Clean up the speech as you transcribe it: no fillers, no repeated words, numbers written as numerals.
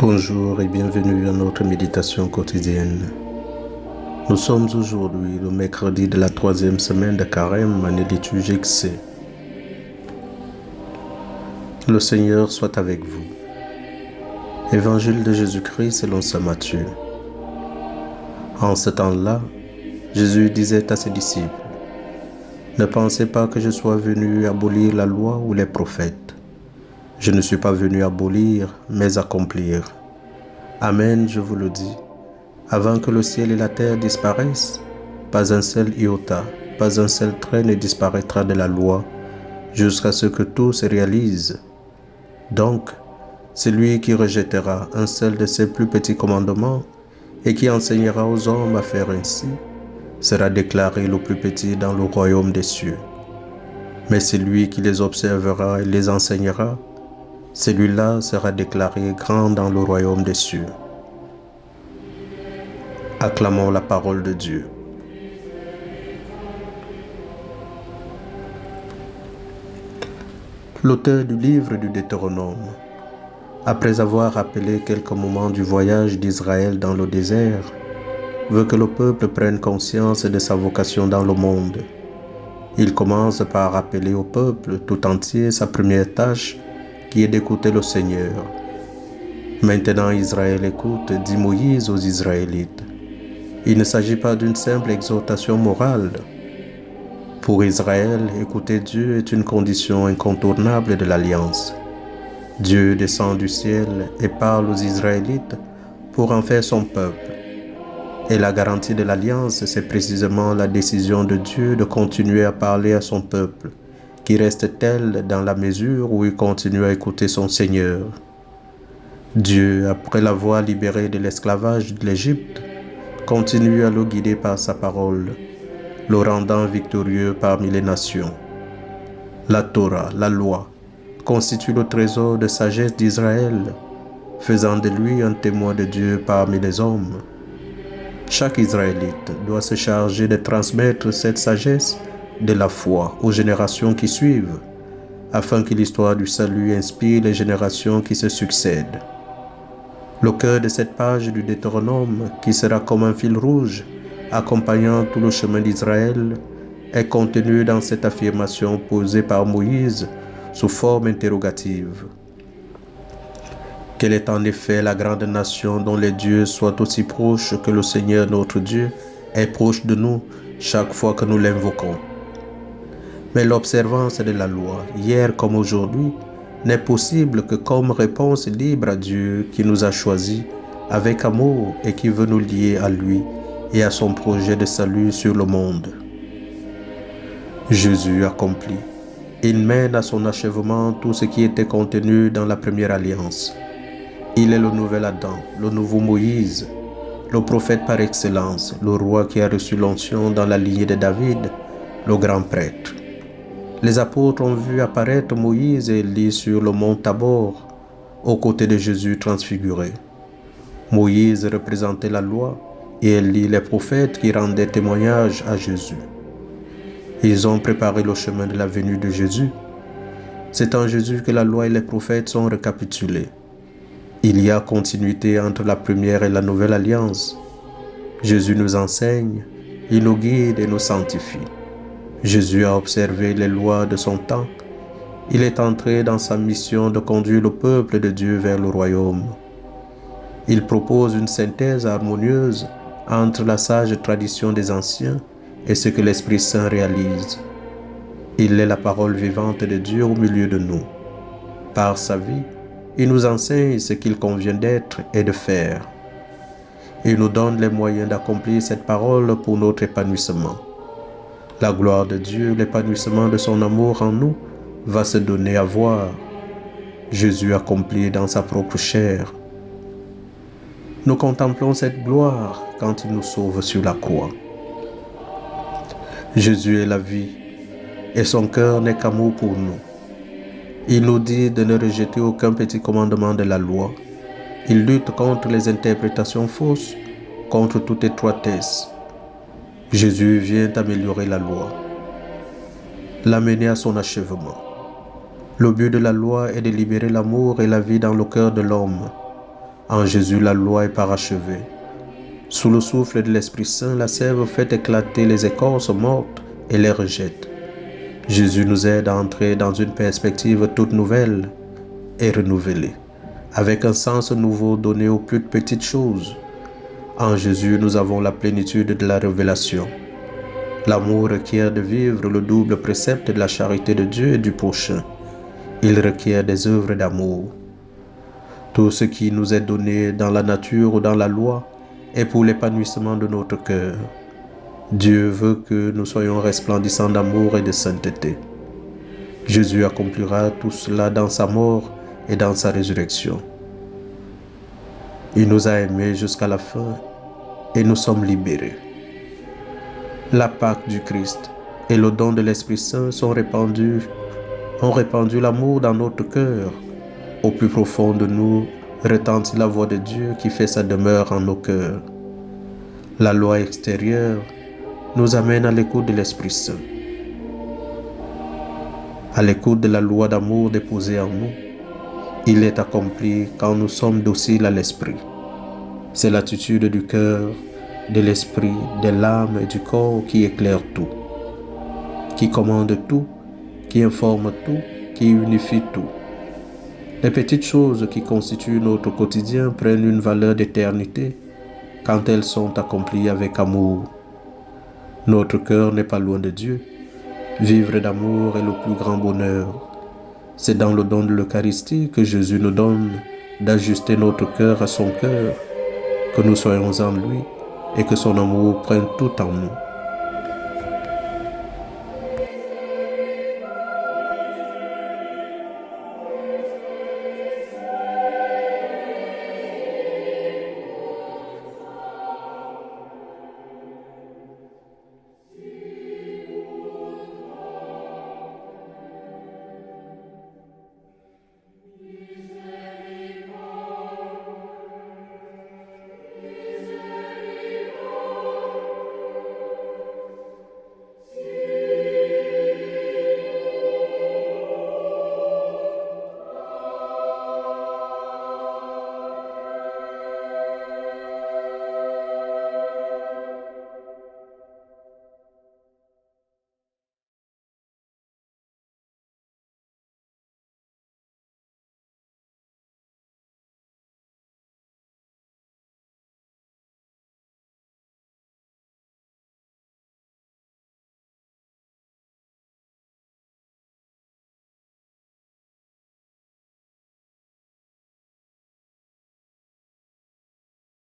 Bonjour et bienvenue à notre méditation quotidienne. Nous sommes aujourd'hui le mercredi de la 3e semaine de Carême, année liturgique C. Le Seigneur soit avec vous. Évangile de Jésus-Christ selon saint Matthieu. En ce temps-là, Jésus disait à ses disciples, « Ne pensez pas que je sois venu abolir la loi ou les prophètes. Je ne suis pas venu abolir, mais accomplir. Amen, je vous le dis. Avant que le ciel et la terre disparaissent, pas un seul iota, pas un seul trait ne disparaîtra de la loi, jusqu'à ce que tout se réalise. Donc, celui qui rejettera un seul de ces plus petits commandements et qui enseignera aux hommes à faire ainsi, sera déclaré le plus petit dans le royaume des cieux. Mais celui qui les observera et les enseignera, celui-là sera déclaré grand dans le royaume des cieux. » Acclamons la parole de Dieu. L'auteur du livre du Deutéronome, après avoir rappelé quelques moments du voyage d'Israël dans le désert, veut que le peuple prenne conscience de sa vocation dans le monde. Il commence par rappeler au peuple tout entier sa première tâche, qui est d'écouter le Seigneur. Maintenant Israël écoute, dit Moïse aux Israélites. Il ne s'agit pas d'une simple exhortation morale. Pour Israël, écouter Dieu est une condition incontournable de l'alliance. Dieu descend du ciel et parle aux Israélites pour en faire son peuple. Et la garantie de l'alliance, c'est précisément la décision de Dieu de continuer à parler à son peuple, qui reste tel dans la mesure où il continue à écouter son Seigneur. Dieu, après l'avoir libéré de l'esclavage de l'Égypte, continue à le guider par sa parole, le rendant victorieux parmi les nations. La Torah, la loi, constitue le trésor de sagesse d'Israël, faisant de lui un témoin de Dieu parmi les hommes. Chaque Israélite doit se charger de transmettre cette sagesse de la foi aux générations qui suivent, afin que l'histoire du salut inspire les générations qui se succèdent. Le cœur de cette page du Deutéronome, qui sera comme un fil rouge accompagnant tout le chemin d'Israël, est contenu dans cette affirmation posée par Moïse sous forme interrogative. Quelle est en effet la grande nation dont les dieux soient aussi proches que le Seigneur notre Dieu est proche de nous chaque fois que nous l'invoquons? Mais l'observance de la loi, hier comme aujourd'hui, n'est possible que comme réponse libre à Dieu qui nous a choisis avec amour et qui veut nous lier à lui et à son projet de salut sur le monde. Jésus accomplit. Il mène à son achèvement tout ce qui était contenu dans la première alliance. Il est le nouvel Adam, le nouveau Moïse, le prophète par excellence, le roi qui a reçu l'onction dans la lignée de David, le grand prêtre. Les apôtres ont vu apparaître Moïse et Élie sur le mont Tabor, aux côtés de Jésus transfiguré. Moïse représentait la loi et Élie les prophètes qui rendaient témoignage à Jésus. Ils ont préparé le chemin de la venue de Jésus. C'est en Jésus que la loi et les prophètes sont récapitulés. Il y a continuité entre la première et la nouvelle alliance. Jésus nous enseigne, il nous guide et nous sanctifie. Jésus a observé les lois de son temps. Il est entré dans sa mission de conduire le peuple de Dieu vers le royaume. Il propose une synthèse harmonieuse entre la sage tradition des anciens et ce que l'Esprit Saint réalise. Il est la parole vivante de Dieu au milieu de nous. Par sa vie, il nous enseigne ce qu'il convient d'être et de faire. Il nous donne les moyens d'accomplir cette parole pour notre épanouissement. La gloire de Dieu, l'épanouissement de son amour en nous, va se donner à voir. Jésus accompli dans sa propre chair. Nous contemplons cette gloire quand il nous sauve sur la croix. Jésus est la vie, et son cœur n'est qu'amour pour nous. Il nous dit de ne rejeter aucun petit commandement de la loi. Il lutte contre les interprétations fausses, contre toute étroitesse. Jésus vient améliorer la loi, l'amener à son achèvement. Le but de la loi est de libérer l'amour et la vie dans le cœur de l'homme. En Jésus, la loi est parachevée. Sous le souffle de l'Esprit Saint, la sève fait éclater les écorces mortes et les rejette. Jésus nous aide à entrer dans une perspective toute nouvelle et renouvelée, avec un sens nouveau donné aux plus petites choses. En Jésus, nous avons la plénitude de la révélation. L'amour requiert de vivre le double précepte de la charité de Dieu et du prochain. Il requiert des œuvres d'amour. Tout ce qui nous est donné dans la nature ou dans la loi est pour l'épanouissement de notre cœur. Dieu veut que nous soyons resplendissants d'amour et de sainteté. Jésus accomplira tout cela dans sa mort et dans sa résurrection. Il nous a aimés jusqu'à la fin et nous sommes libérés. La Pâque du Christ et le don de l'Esprit Saint ont répandu l'amour dans notre cœur. Au plus profond de nous retentit la voix de Dieu qui fait sa demeure en nos cœurs. La loi extérieure nous amène à l'écoute de l'Esprit Saint. À l'écoute de la loi d'amour déposée en nous, il est accompli quand nous sommes dociles à l'Esprit. C'est l'attitude du cœur, de l'esprit, de l'âme et du corps qui éclaire tout, qui commande tout, qui informe tout, qui unifie tout. Les petites choses qui constituent notre quotidien prennent une valeur d'éternité quand elles sont accomplies avec amour. Notre cœur n'est pas loin de Dieu. Vivre d'amour est le plus grand bonheur. C'est dans le don de l'Eucharistie que Jésus nous donne d'ajuster notre cœur à son cœur, que nous soyons en lui et que son amour prenne tout en nous.